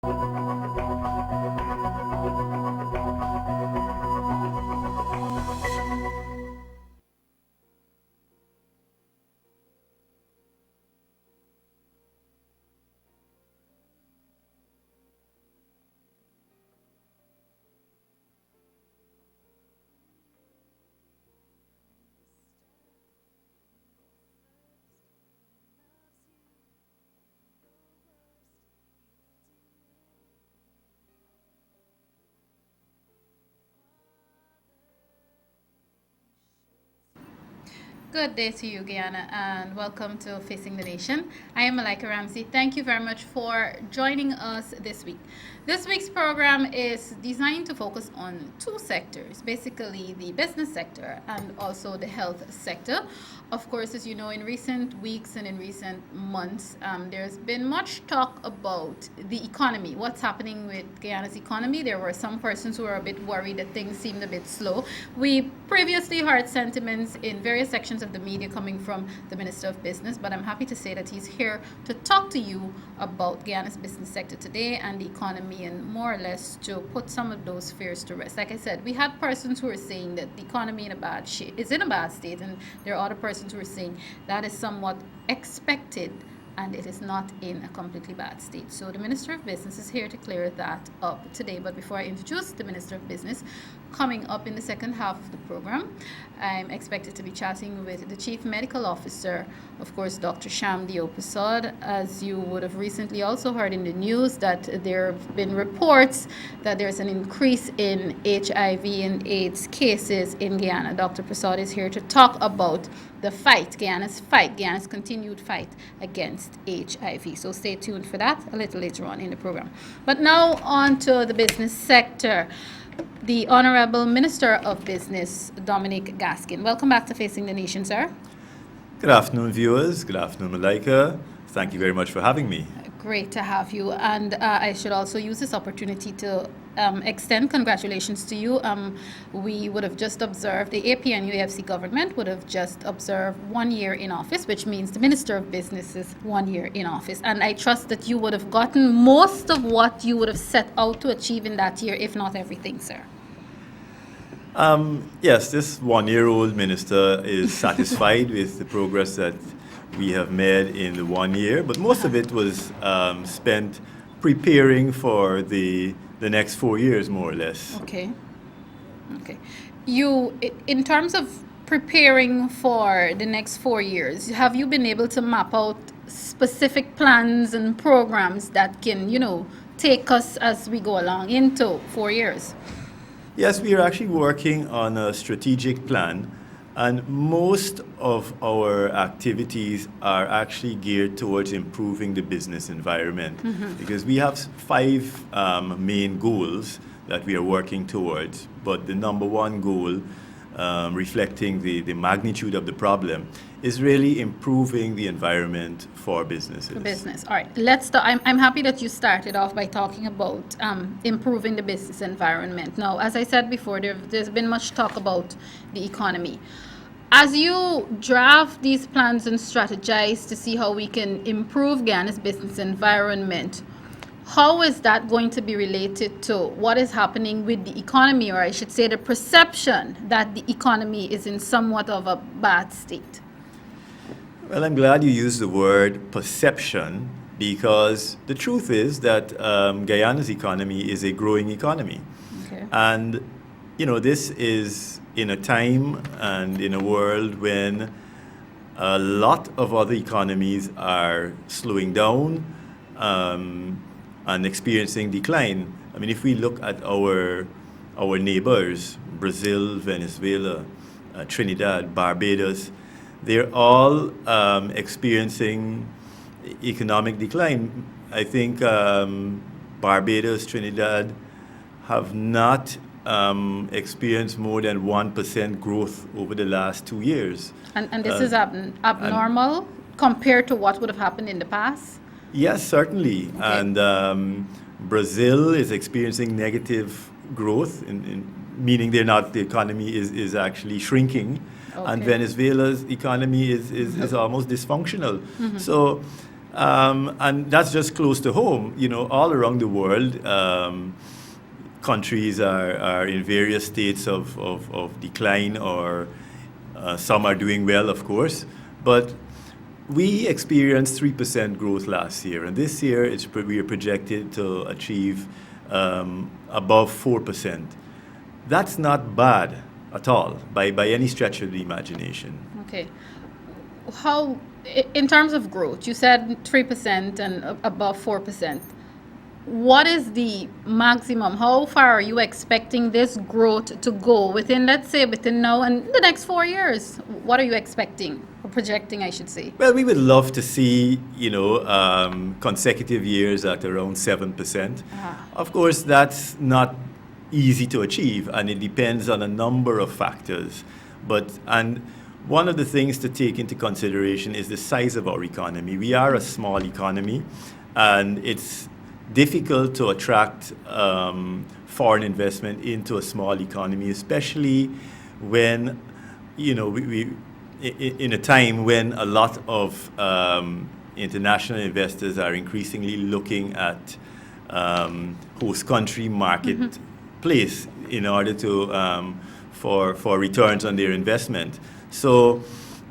Good day to you, Guyana, and welcome to Facing the Nation. I am Malika Ramsey. Thank you very much for joining us this week. This week's program is designed to focus on two sectors, basically the business sector and also the health sector. Of course, as you know, in recent weeks and in recent months, there's been much talk about the economy, what's happening with Guyana's economy. There were some persons who were a bit worried that things seemed a bit slow. We previously heard sentiments in various sections of the media coming from the Minister of Business, but I'm happy to say that he's here to talk to you about Guyana's business sector today and the economy, and more or less to put some of those fears to rest. Like I said, we had persons who were saying that the economy is in a bad state, and there are other persons who are saying that is somewhat expected and it is not in a completely bad state. So the Minister of Business is here to clear that up today. But before I introduce the Minister of Business, coming up in the second half of the program, I'm expected to be chatting with the Chief Medical Officer, of course, Dr. Shamdi Prasad. As you would have recently also heard in the news, that there have been reports that there's an increase in HIV and AIDS cases in Guyana. Dr. Prasad is here to talk about the Guyana's continued fight against HIV. So stay tuned for that a little later on in the program. But now on to the business sector. The Honorable Minister of Business, Dominic Gaskin. Welcome back to Facing the Nation, sir. Good afternoon, viewers. Good afternoon, Malika. Thank you very much for having me. Great to have you. And I should also use this opportunity to extend congratulations to you. We would have just observed, the APNUAFC government would have just observed 1 year in office, which means the Minister of Business is 1 year in office. And I trust that you would have gotten most of what you would have set out to achieve in that year, if not everything, sir. Yes, this 1-year-old minister is satisfied with the progress that we have made in the 1 year, but most of it was spent preparing for the next 4 years, more or less. Okay. In terms of preparing for the next 4 years, have you been able to map out specific plans and programs that can, take us as we go along into 4 years? Yes, we are actually working on a strategic plan, and most of our activities are actually geared towards improving the business environment, because we have 5 main goals that we are working towards, but the number one goal, reflecting the magnitude of the problem, is really improving the environment for businesses. For business. All right. Let's start. I'm happy that you started off by talking about improving the business environment. Now, as I said before, there's been much talk about the economy. As you draft these plans and strategize to see how we can improve Guyana's business environment, how is that going to be related to what is happening with the economy, or I should say the perception that the economy is in somewhat of a bad state? Well, I'm glad you used the word perception, because the truth is that Guyana's economy is a growing economy. Okay. And, this is in a time and in a world when a lot of other economies are slowing down and experiencing decline. I mean, if we look at our neighbors, Brazil, Venezuela, Trinidad, Barbados, they're all experiencing economic decline. I think Barbados, Trinidad have not experienced more than 1% growth over the last 2 years. And this is abnormal compared to what would have happened in the past? Yes, certainly. Okay. And Brazil is experiencing negative growth, meaning the economy is actually shrinking. Okay. And Venezuela's economy is almost dysfunctional. So And that's just close to home. You know, all around the world, countries are in various states of decline, or some are doing well, of course. But we experienced 3% growth last year, and this year we are projected to achieve above 4%. That's not bad at all by any stretch of the imagination. Okay. How, in terms of growth, you said 3% and above 4%. What is the maximum? How far are you expecting this growth to go within, let's say, within now and the next 4 years? What are you expecting, or projecting, I should say? Well, we would love to see, consecutive years at around 7%. Of course, that's not easy to achieve, and it depends on a number of factors. And one of the things to take into consideration is the size of our economy. We are a small economy, and it's difficult to attract foreign investment into a small economy, especially when, we in a time when a lot of international investors are increasingly looking at host country marketplace in order to for returns on their investment. So,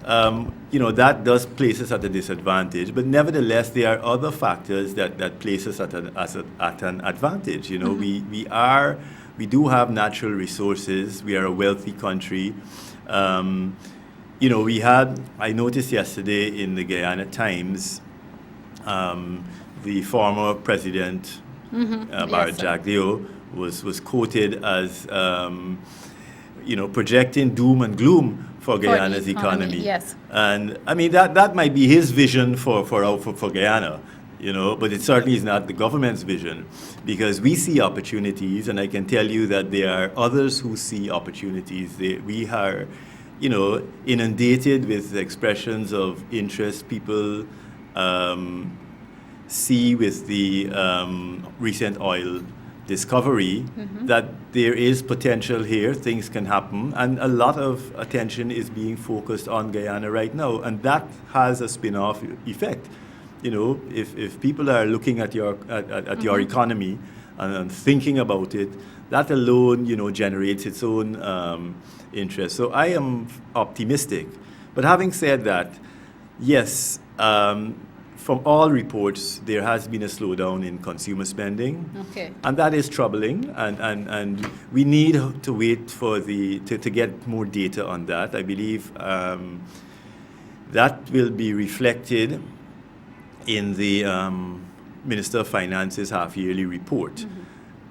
that does place us at a disadvantage. But nevertheless, there are other factors that place us at an advantage. We do have natural resources. We are a wealthy country. I noticed yesterday in the Guyana Times, the former president, Barra Jagdeo, was quoted as, projecting doom and gloom for Guyana's economy. Yes. And I mean, that might be his vision for Guyana, but it certainly is not the government's vision, because we see opportunities, and I can tell you that there are others who see opportunities. We are, inundated with expressions of interest. People see with the recent oil discovery that there is potential here, things can happen, and a lot of attention is being focused on Guyana right now, and that has a spin-off effect. If people are looking at your economy and thinking about it, that alone, generates its own interest. So I am optimistic. But having said that, yes, from all reports, there has been a slowdown in consumer spending. Okay. And that is troubling, and we need to wait to get more data on that. I believe that will be reflected in the Minister of Finance's half-yearly report.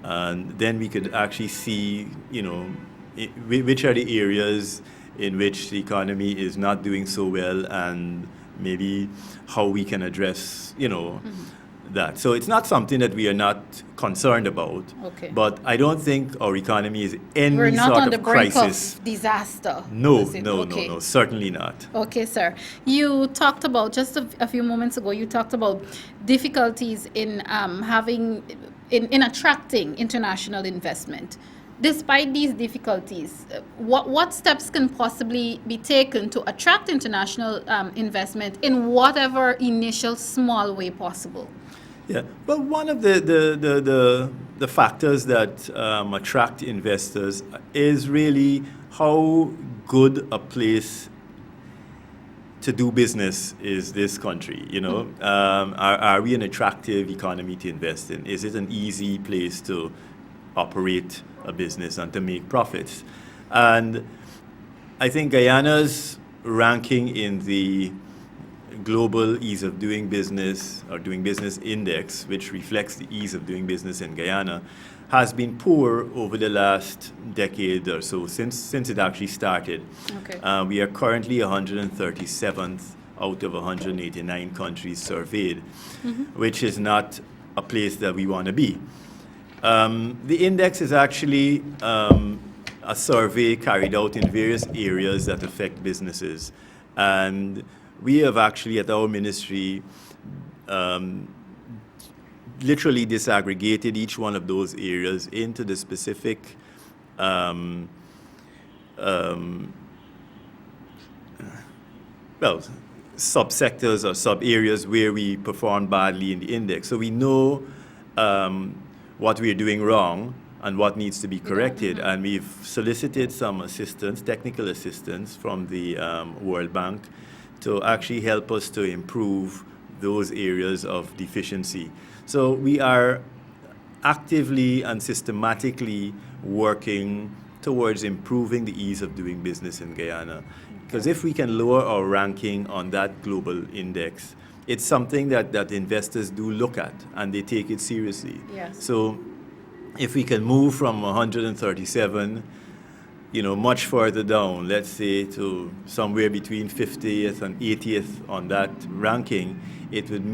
And then we could actually see, which are the areas in which the economy is not doing so well, and maybe how we can address, that. So it's not something that we are not concerned about. Okay. But I don't think our economy is any We're not sort on the of brink crisis. of disaster. No, is it? no, Okay. no, certainly not. Okay, sir. You talked about, just a few moments ago, you talked about difficulties in in attracting international investment. Despite these difficulties, what steps can possibly be taken to attract international investment in whatever initial small way possible? Yeah, but one of the factors that attract investors is really how good a place to do business is this country. Are we an attractive economy to invest in? Is it an easy place to operate a business and to make profits? And I think Guyana's ranking in the global ease of doing business, or doing business index, which reflects the ease of doing business in Guyana, has been poor over the last decade or so, since it actually started. Okay. We are currently 137th out of 189 countries surveyed, which is not a place that we want to be. The index is actually a survey carried out in various areas that affect businesses. And we have actually, at our ministry, literally disaggregated each one of those areas into the specific subsectors or sub-areas where we performed badly in the index. So we know what we're doing wrong and what needs to be corrected. Mm-hmm. And we've solicited some assistance, technical assistance from the World Bank to actually help us to improve those areas of deficiency. So we are actively and systematically working towards improving the ease of doing business in Guyana. Because if we can lower our ranking on that global index, it's something that investors do look at and they take it seriously. Yes. So if we can move from 137, much further down, let's say to somewhere between 50th and 80th on that ranking, it would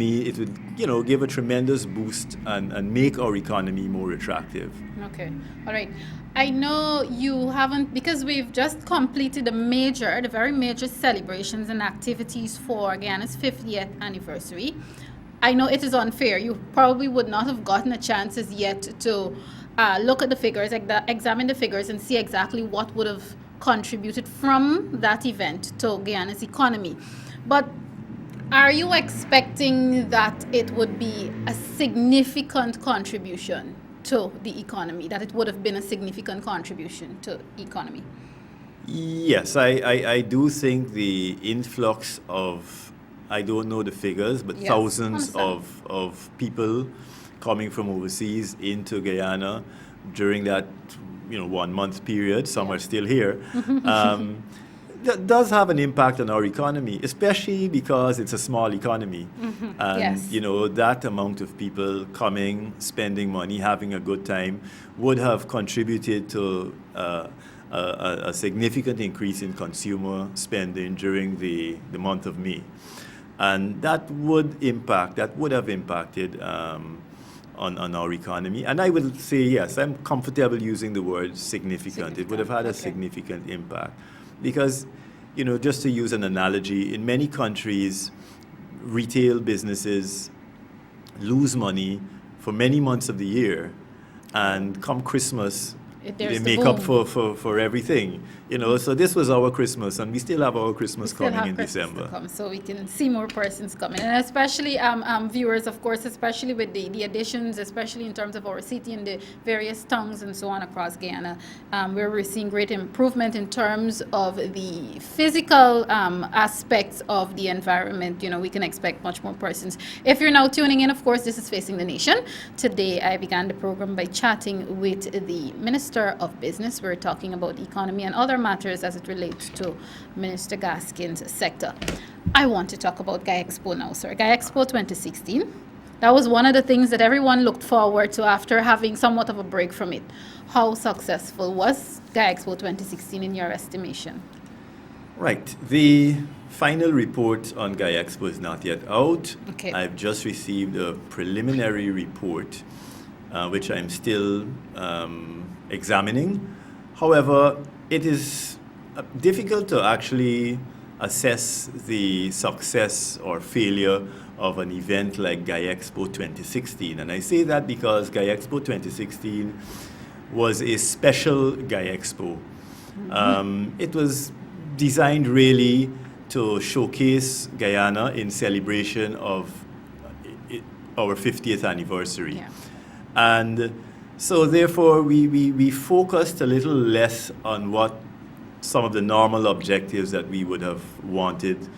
give a tremendous boost and make our economy more attractive. Okay, all right. I know you haven't, because we've just completed the very major celebrations and activities for Guyana's 50th anniversary. I know it is unfair. You probably would not have gotten a chance as yet to look at the figures, examine the figures, and see exactly what would have contributed from that event to Guyana's economy. But are you expecting that it would be a significant contribution to the economy, that it would have been a significant contribution to the economy? Yes, I do think the influx of, I don't know the figures, but Yes, thousands understand. of people coming from overseas into Guyana during that 1 month period, some are still here, that does have an impact on our economy, especially because it's a small economy. And Yes. that amount of people coming, spending money, having a good time would have contributed to a significant increase in consumer spending during the month of May. And that would have impacted on our economy. And I would say, yes, I'm comfortable using the word significant. It would have had a Okay. significant impact. Because, just to use an analogy, in many countries, retail businesses lose money for many months of the year. And come Christmas, There's they the make up boom. for everything. So this was our Christmas, and we still have our Christmas Still coming have in Christmas December. to come, so we can see more persons coming, and especially viewers, of course, especially with the additions, especially in terms of our city and the various towns and so on across Guyana, where we're seeing great improvement in terms of the physical aspects of the environment. We can expect much more persons. If you're now tuning in, of course, this is Facing the Nation. Today, I began the program by chatting with the Minister of Business. We're talking about the economy and other matters as it relates to Minister Gaskin's sector. I want to talk about GuyExpo now, sir. GuyExpo 2016. That was one of the things that everyone looked forward to after having somewhat of a break from it. How successful was GuyExpo 2016 in your estimation? Right. The final report on GuyExpo is not yet out. Okay. I've just received a preliminary report, which I'm still examining. However, it is difficult to actually assess the success or failure of an event like GuyExpo 2016. And I say that because GuyExpo 2016 was a special GuyExpo. It was designed really to showcase Guyana in celebration of our 50th anniversary. Yeah. And so therefore we focused a little less on what some of the normal objectives that we would have wanted,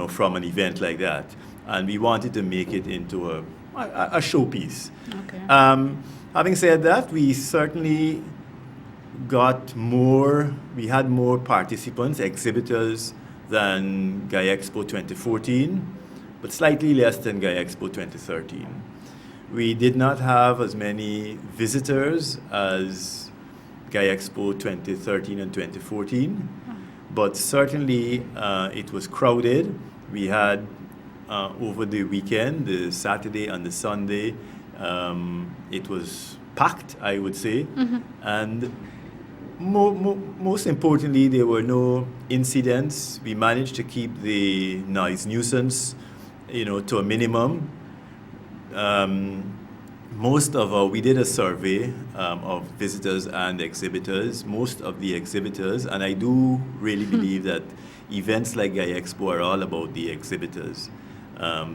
from an event like that. And we wanted to make it into a showpiece. Okay. Having said that, we certainly we had more participants, exhibitors than GuyExpo 2014, but slightly less than GuyExpo 2013. We did not have as many visitors as GuyExpo 2013 and 2014, but certainly it was crowded. We had over the weekend, the Saturday and the Sunday, it was packed, I would say, and most importantly, there were no incidents. We managed to keep the noise nuisance, to a minimum. we did a survey of visitors and exhibitors. Most of the exhibitors, and I do really believe that events like GuyExpo are all about the exhibitors.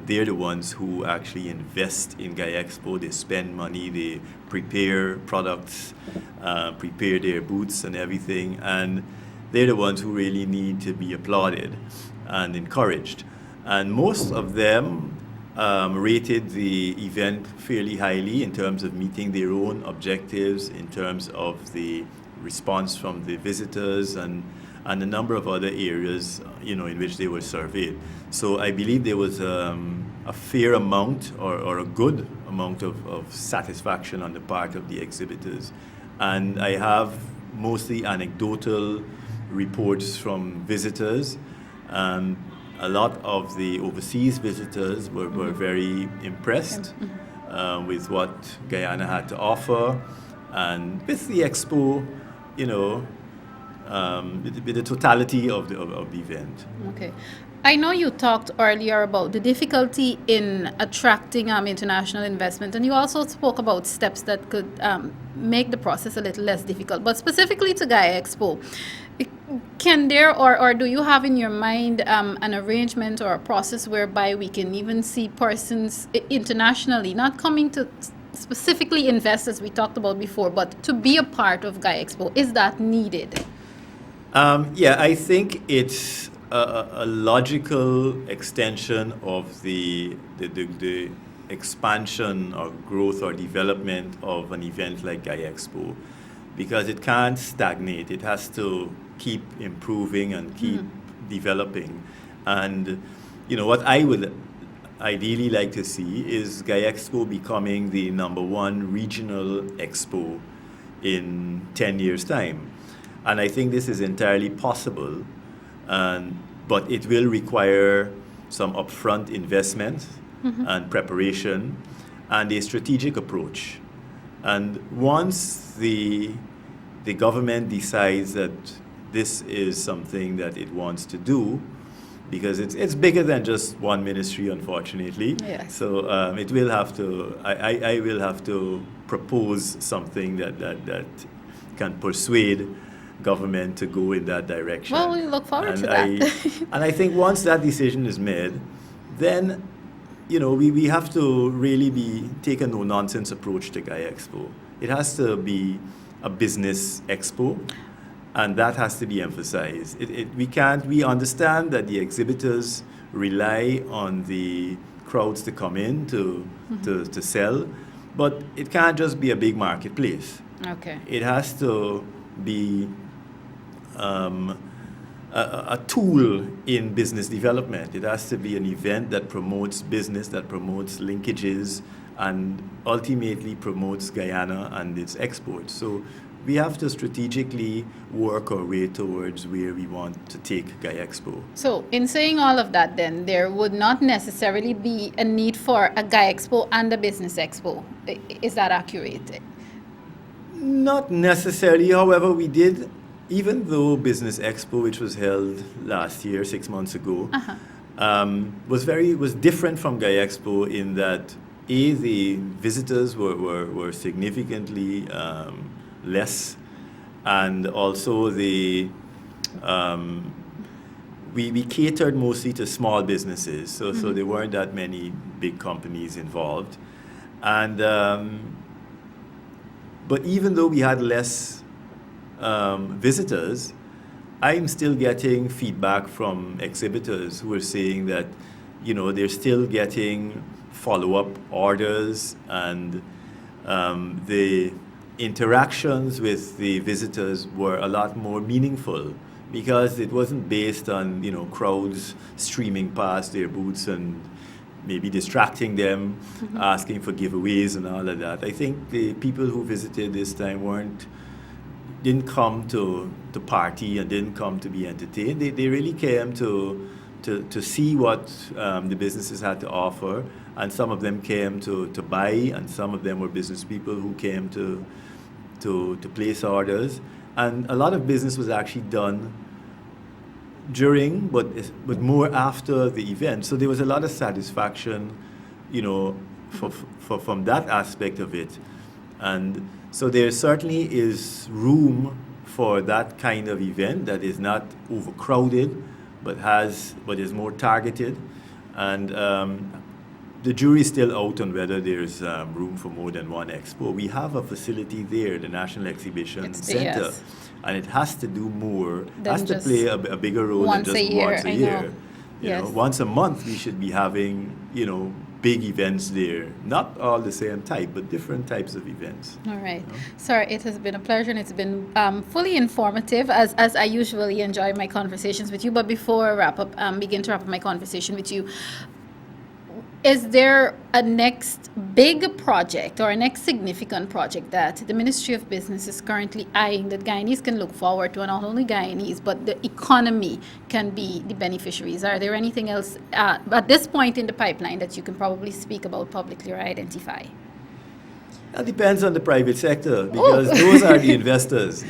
They're the ones who actually invest in GuyExpo. They spend money, they prepare products, prepare their booths and everything, and they're the ones who really need to be applauded and encouraged. And most of them rated the event fairly highly in terms of meeting their own objectives, in terms of the response from the visitors, and a number of other areas, in which they were surveyed. So I believe there was a fair amount or a good amount of satisfaction on the part of the exhibitors. And I have mostly anecdotal reports from visitors. A lot of the overseas visitors were very impressed with what Guyana had to offer, and with the expo, with the totality of the event. Okay. I know you talked earlier about the difficulty in attracting international investment, and you also spoke about steps that could make the process a little less difficult. But specifically to GuyExpo, can there or do you have in your mind an arrangement or a process whereby we can even see persons internationally, not coming to specifically invest as we talked about before, but to be a part of GuyExpo? Is that needed? Yeah, I think it's a logical extension of the expansion or growth or development of an event like GuyExpo, because it can't stagnate. It has to keep improving and keep developing. And what I would ideally like to see is GuyExpo becoming the #1 regional expo in 10 years' time. And I think this is entirely possible, but it will require some upfront investment and preparation and a strategic approach. And once the government decides that this is something that it wants to do, because it's bigger than just one ministry, unfortunately. Yes. So it will have to. I will have to propose something that can persuade government to go in that direction. Well, we look forward to that. And I think once that decision is made, then we have to really take a no-nonsense approach to GuyExpo. It has to be a business expo, and that has to be emphasized. We understand that the exhibitors rely on the crowds to come in to sell, but it can't just be a big marketplace. Okay. It has to be a tool in business development. It has to be an event that promotes business, that promotes linkages, and ultimately promotes Guyana and its exports. So we have to strategically work our way towards where we want to take GuyExpo. So in saying all of that, then, there would not necessarily be a need for a GuyExpo and a Business Expo. Is that accurate? Not necessarily. However, we did, even though Business Expo, which was held last year, 6 months ago, was different from GuyExpo in that the visitors were significantly less, and also we catered mostly to small businesses, so there weren't that many big companies involved, and but even though we had less visitors, I'm still getting feedback from exhibitors who are saying that they're still getting follow-up orders, and the interactions with the visitors were a lot more meaningful, because it wasn't based on crowds streaming past their booths and maybe distracting them, asking for giveaways and all of that. I think the people who visited this time didn't come to party and didn't come to be entertained. They really came to see what the businesses had to offer, and some of them came to buy, and some of them were business people who came to place orders. And a lot of business was actually done during, but more after the event. So there was a lot of satisfaction, from that aspect of it. And so there certainly is room for that kind of event that is not overcrowded, but is more targeted. And the jury is still out on whether there's room for more than one expo. We have a facility there, the National Exhibition Center, yes. and it has to do more, Than has to just play a bigger role than once just a year, once a I year. know. You Yes. know, once a month we should be having, big events there. Not all the same type, but different types of events. All right. Sir, it has been a pleasure and it's been fully informative as I usually enjoy my conversations with you. But before I begin to wrap up my conversation with you, is there a next big project or a next significant project that the Ministry of Business is currently eyeing that Guyanese can look forward to, and not only Guyanese, but the economy can be the beneficiaries? Are there anything else at this point in the pipeline that you can probably speak about publicly or identify? That depends on the private sector, because those are the investors.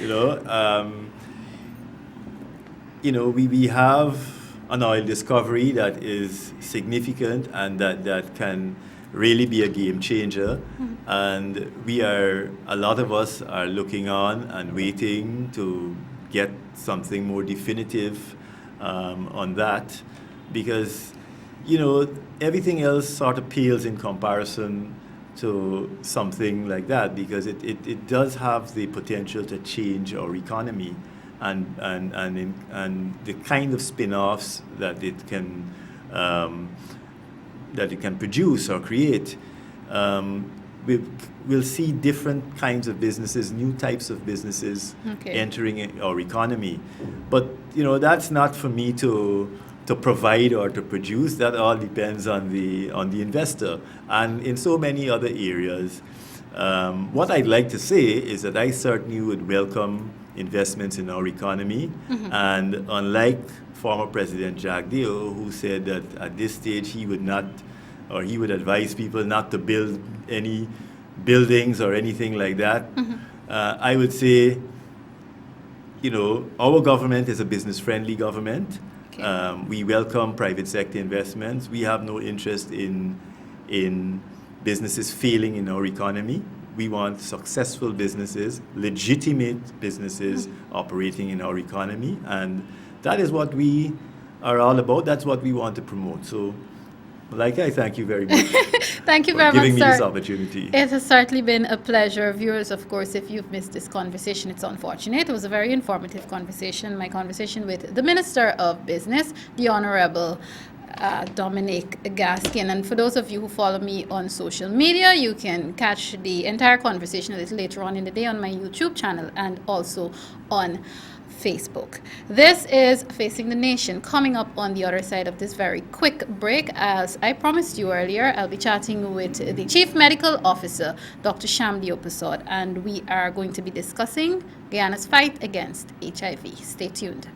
We have an oil discovery that is significant and that can really be a game changer. And a lot of us are looking on and waiting to get something more definitive on that, because, everything else sort of pales in comparison to something like that, because it does have the potential to change our economy. And the kind of spin-offs that it can produce or create, we'll see different kinds of businesses, new types of businesses entering our economy. But that's not for me to provide or to produce. That all depends on the investor. And in so many other areas, what I'd like to say is that I certainly would welcome investments in our economy. And unlike former President Jack Deo, who said that at this stage he would advise people not to build any buildings or anything like that, I would say, our government is a business-friendly government. We welcome private sector investments. We have no interest in businesses failing in our economy. We want successful businesses, legitimate businesses operating in our economy. And that is what we are all about. That's what we want to promote. So, Malika, I thank you very much. Thank you for very much, giving me sir. this opportunity. It has certainly been a pleasure. Viewers, of course, if you've missed this conversation, it's unfortunate. It was a very informative conversation. My conversation with the Minister of Business, the Honorable Dominic Gaskin. And for those of you who follow me on social media, you can catch the entire conversation a little later on in the day on my YouTube channel and also on Facebook. This is Facing the Nation. Coming up on the other side of this very quick break, as I promised you earlier, I'll be chatting with the Chief Medical Officer, Dr. Shamdi Opasod, and we are going to be discussing Guyana's fight against HIV. Stay tuned.